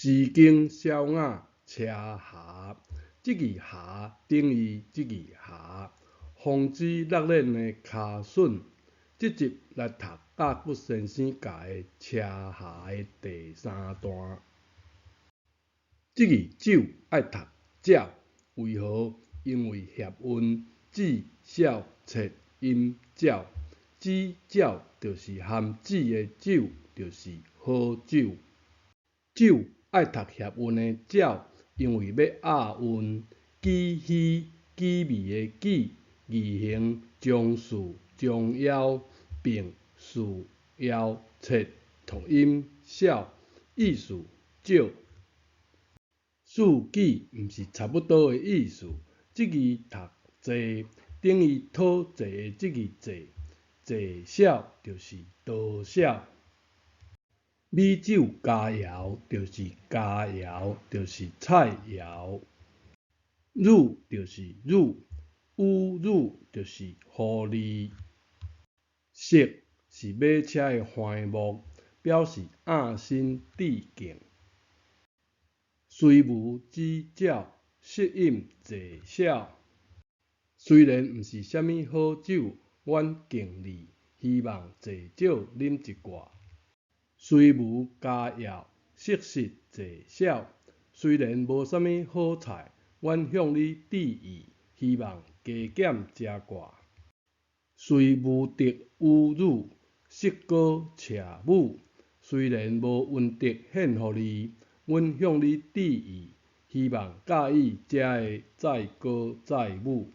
诗经小雅车下，即字下等于即字下，防止落链的卡榫。这集来读甲骨先生教的车下的第3段。这字酒爱读鸟，为何？因为谐音子小切音鸟，子鸟就是含子的酒，就是好酒。酒爱读谐音的鸟，因为要押韵，己希己味的己，字形将士将腰，并士腰切同音小，意思少。数己毋是差不多的意思，这字读济，等于讨济的这字济，济少就是多少。米酒佳肴就是佳肴，就是菜肴。乳就是乳，有乳就是狐狸。色是马车的番目，表示爱心致敬。虽无知鸟，适饮济少。虽然毋是啥物好酒，阮敬你，希望济少啉一挂。虽无佳肴，适食济少。虽然无啥物好菜，阮向你致意，希望加减食寡。虽无德有辱，适歌且舞。虽然无恩德献互你，阮向你致意，希望介意食的载歌载舞。